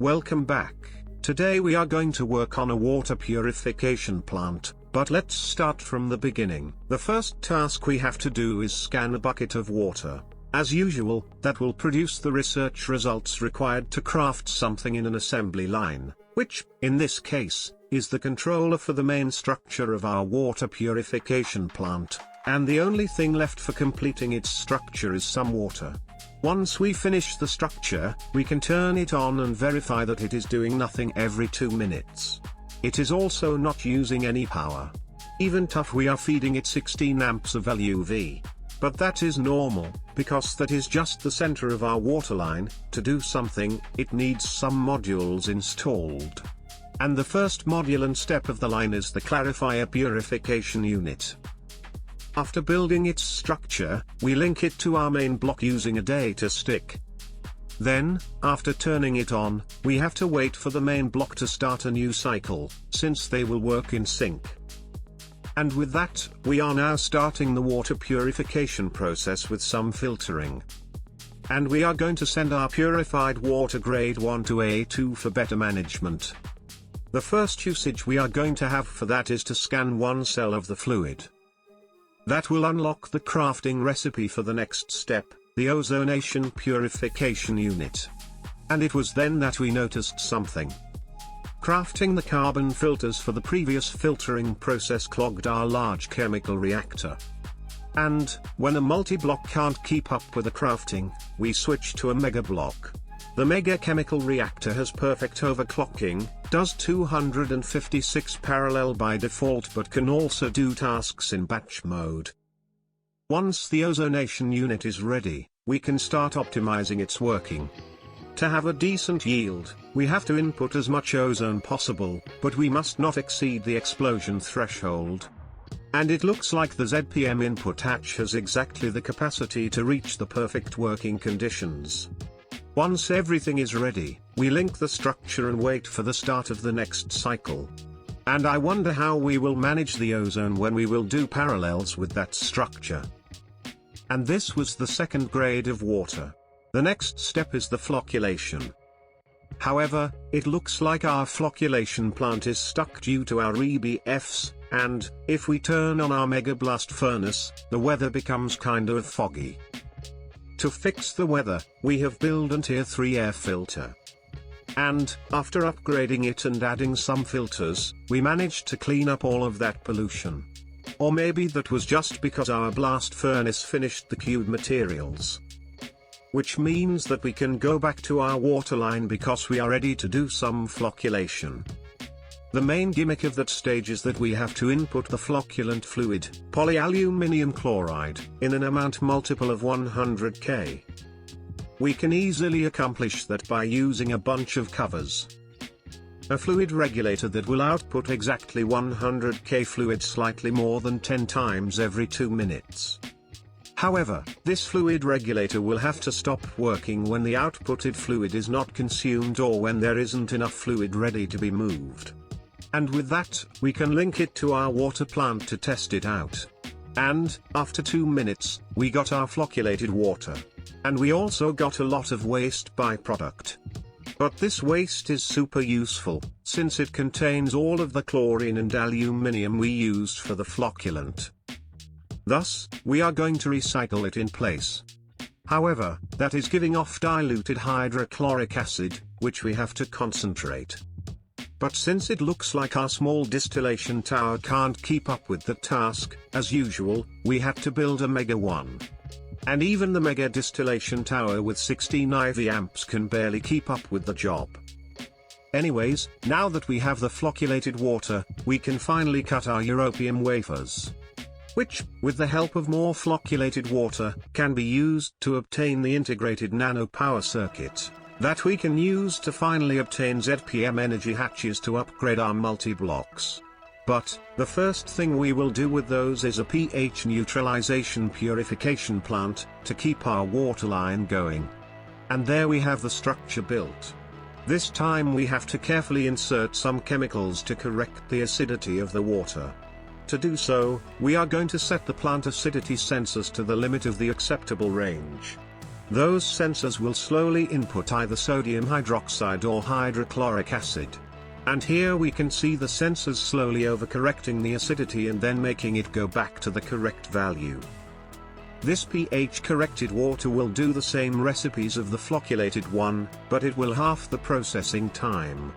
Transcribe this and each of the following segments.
Welcome back. Today we are going to work on a water purification plant, but let's start from the beginning. The first task we have to do is scan a bucket of water. As usual, that will produce the research results required to craft something in an assembly line, which, in this case, is the controller for the main structure of our water purification plant, and the only thing left for completing its structure is some water. Once we finish the structure, we can turn it on and verify that it is doing nothing every 2 minutes. It is also not using any power. Even tough we are feeding it 16 amps of LUV. But that is normal, because that is just the center of our waterline. To do something, it needs some modules installed. And the first module and step of the line is the clarifier purification unit. After building its structure, we link it to our main block using a data stick. Then, after turning it on, we have to wait for the main block to start a new cycle, since they will work in sync. And with that, we are now starting the water purification process with some filtering. And we are going to send our purified water grade 1 to A2 for better management. The first usage we are going to have for that is to scan one cell of the fluid. That will unlock the crafting recipe for the next step, the ozonation purification unit. And it was then that we noticed something. Crafting the carbon filters for the previous filtering process clogged our large chemical reactor. And, when a multi-block can't keep up with the crafting, we switch to a mega block. The mega chemical reactor has perfect overclocking, does 256 parallel by default but can also do tasks in batch mode. Once the ozonation unit is ready, we can start optimizing its working. To have a decent yield, we have to input as much ozone possible, but we must not exceed the explosion threshold. And it looks like the ZPM input hatch has exactly the capacity to reach the perfect working conditions. Once everything is ready, we link the structure and wait for the start of the next cycle. And I wonder how we will manage the ozone when we will do parallels with that structure. And this was the second grade of water. The next step is the flocculation. However, it looks like our flocculation plant is stuck due to our EBFs, and, if we turn on our mega blast furnace, the weather becomes kind of foggy. To fix the weather, we have built a tier 3 air filter. And, after upgrading it and adding some filters, we managed to clean up all of that pollution. Or maybe that was just because our blast furnace finished the cube materials. Which means that we can go back to our waterline because we are ready to do some flocculation. The main gimmick of that stage is that we have to input the flocculant fluid, polyaluminium chloride, in an amount multiple of 100 K. We can easily accomplish that by using a bunch of covers. A fluid regulator that will output exactly 100 K fluid slightly more than 10 times every 2 minutes. However, this fluid regulator will have to stop working when the outputted fluid is not consumed or when there isn't enough fluid ready to be moved. And with that, we can link it to our water plant to test it out. And, after 2 minutes, we got our flocculated water. And we also got a lot of waste byproduct. But this waste is super useful, since it contains all of the chlorine and aluminium we used for the flocculant. Thus, we are going to recycle it in place. However, that is giving off diluted hydrochloric acid, which we have to concentrate. But since it looks like our small distillation tower can't keep up with the task, as usual, we had to build a mega one. And even the mega distillation tower with 16 IV amps can barely keep up with the job. Anyways, now that we have the flocculated water, we can finally cut our europium wafers. Which, with the help of more flocculated water, can be used to obtain the integrated nano power circuit that we can use to finally obtain ZPM energy hatches to upgrade our multi-blocks. But, the first thing we will do with those is a pH neutralization purification plant, to keep our waterline going. And there we have the structure built. This time we have to carefully insert some chemicals to correct the acidity of the water. To do so, we are going to set the plant acidity sensors to the limit of the acceptable range. those sensors will slowly input either sodium hydroxide or hydrochloric acid. And here we can see the sensors slowly overcorrecting the acidity and then making it go back to the correct value. This pH corrected water will do the same recipes of the flocculated one, but it will half the processing time.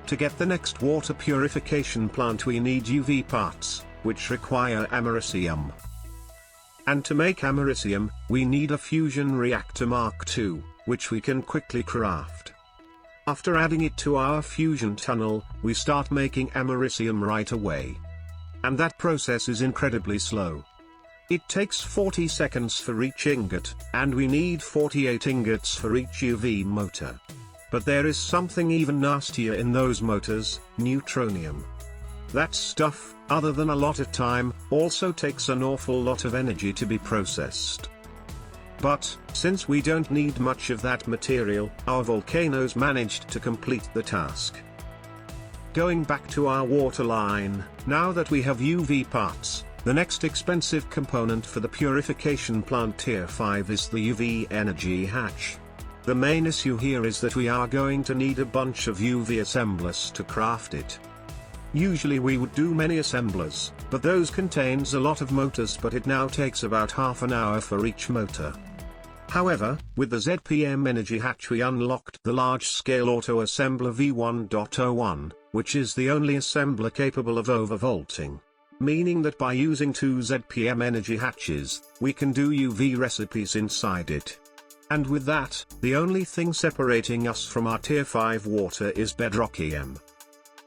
To get the next water purification plant we need UV parts, which require americium. And to make americium, we need a fusion reactor Mark II, which we can quickly craft. After adding it to our fusion tunnel, we start making americium right away. And that process is incredibly slow. It takes 40 seconds for each ingot, and we need 48 ingots for each UV motor. But there is something even nastier in those motors, neutronium. That stuff, other than a lot of time, also takes an awful lot of energy to be processed. But, since we don't need much of that material, our volcanoes managed to complete the task. Going back to our waterline, now that we have UV parts, the next expensive component for the purification plant Tier 5 is the UV energy hatch. The main issue here is that we are going to need a bunch of UV assemblers to craft it. Usually we would do many assemblers, but those contains a lot of motors, but it now takes about half an hour for each motor. However, with the ZPM energy hatch we unlocked the large-scale auto-assembler V1.01, which is the only assembler capable of overvolting. Meaning that by using 2 ZPM energy hatches, we can do UV recipes inside it. And with that, the only thing separating us from our Tier 5 water is bedrockium.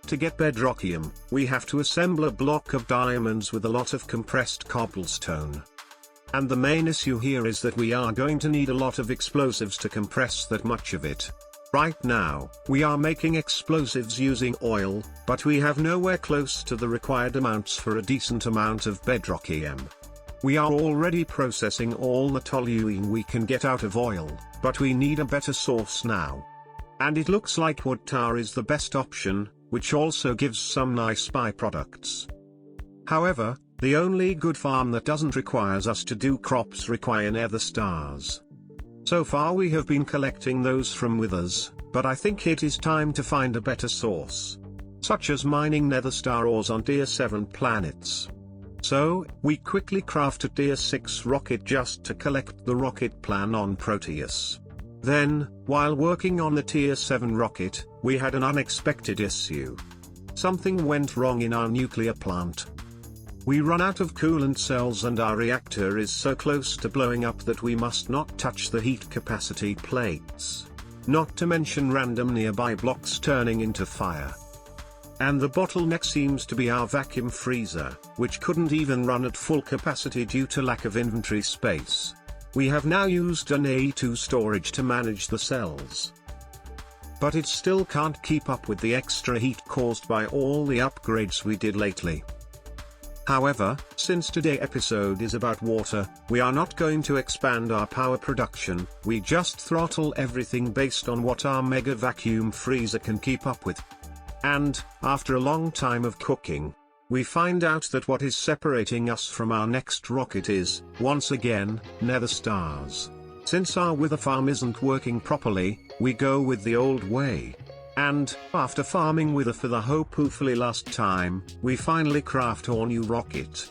To get bedrockium, we have to assemble a block of diamonds with a lot of compressed cobblestone. And the main issue here is that we are going to need a lot of explosives to compress that much of it. Right now, we are making explosives using oil, but we have nowhere close to the required amounts for a decent amount of bedrockium. We are already processing all the toluene we can get out of oil, but we need a better source now. And it looks like wood tar is the best option, which also gives some nice byproducts. However, the only good farm that doesn't require us to do crops require nether stars. So far we have been collecting those from withers, but I think it is time to find a better source. Such as mining nether star ores on Tier 7 planets. So, we quickly craft a Tier 6 rocket just to collect the rocket plan on Proteus. Then, while working on the Tier 7 rocket, we had an unexpected issue. Something went wrong in our nuclear plant. We run out of coolant cells and our reactor is so close to blowing up that we must not touch the heat capacity plates. Not to mention random nearby blocks turning into fire. And the bottleneck seems to be our vacuum freezer, which couldn't even run at full capacity due to lack of inventory space. We have now used an A2 storage to manage the cells. But it still can't keep up with the extra heat caused by all the upgrades we did lately. However, since today's episode is about water, we are not going to expand our power production, we just throttle everything based on what our mega vacuum freezer can keep up with. And, after a long time of cooking, we find out that what is separating us from our next rocket is, once again, nether stars. Since our wither farm isn't working properly, we go with the old way. And, after farming wither for the hopefully last time, we finally craft our new rocket.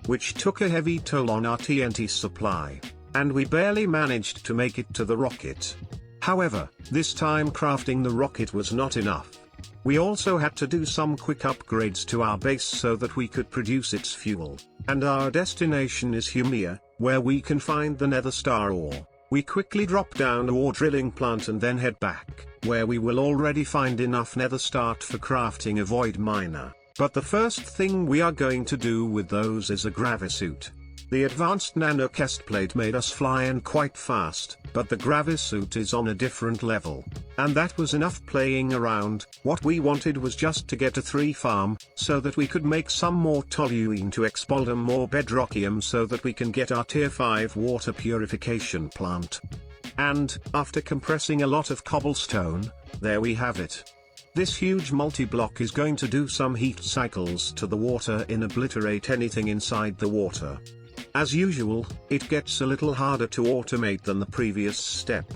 Which took a heavy toll on our TNT supply. And we barely managed to make it to the rocket. However, this time crafting the rocket was not enough. We also had to do some quick upgrades to our base so that we could produce its fuel. And our destination is Humia, where we can find the nether star ore. We quickly drop down to ore drilling plant and then head back, where we will already find enough nether start for crafting a void miner. But the first thing we are going to do with those is a gravisuit. The advanced nano chest plate made us fly in quite fast, but the gravisuit is on a different level. And that was enough playing around. What we wanted was just to get a 3 farm, so that we could make some more toluene to expel more bedrockium so that we can get our Tier 5 water purification plant. And, after compressing a lot of cobblestone, there we have it. This huge multi-block is going to do some heat cycles to the water and obliterate anything inside the water. As usual, it gets a little harder to automate than the previous step.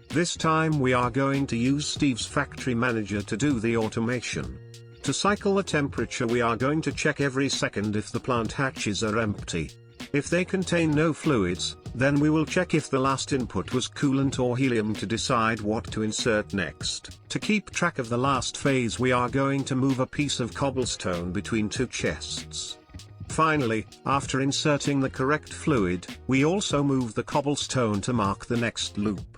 This time we are going to use Steve's factory manager to do the automation. To cycle the temperature, we are going to check every second if the plant hatches are empty. If they contain no fluids, then we will check if the last input was coolant or helium to decide what to insert next. To keep track of the last phase, we are going to move a piece of cobblestone between two chests. Finally, after inserting the correct fluid, we also move the cobblestone to mark the next loop.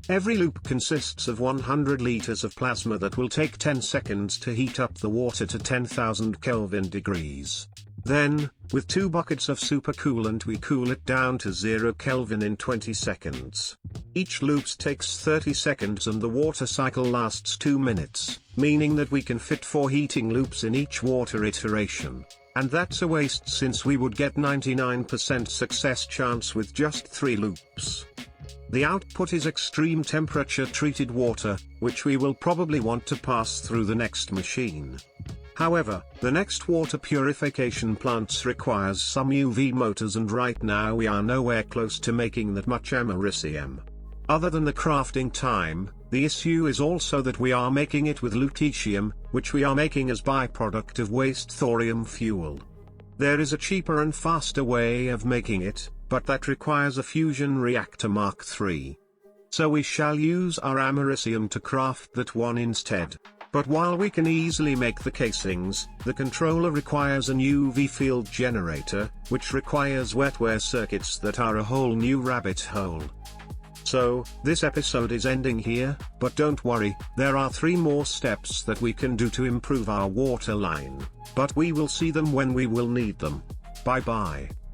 Every loop consists of 100 liters of plasma that will take 10 seconds to heat up the water to 10,000 Kelvin degrees. Then, with 2 buckets of supercoolant, we cool it down to 0 Kelvin in 20 seconds. Each loop takes 30 seconds and the water cycle lasts 2 minutes, meaning that we can fit 4 heating loops in each water iteration. And that's a waste, since we would get 99% success chance with just 3 loops. The output is extreme temperature treated water, which we will probably want to pass through the next machine. However, the next water purification plants requires some UV motors, and right now we are nowhere close to making that much americium. Other than the crafting time, the issue is also that we are making it with lutetium, which we are making as byproduct of waste thorium fuel. There is a cheaper and faster way of making it, but that requires a fusion reactor Mark III. So we shall use our americium to craft that one instead. But while we can easily make the casings, the controller requires an UV field generator, which requires wetware circuits that are a whole new rabbit hole. So, this episode is ending here, but don't worry, there are 3 more steps that we can do to improve our water line. But we will see them when we will need them. Bye bye.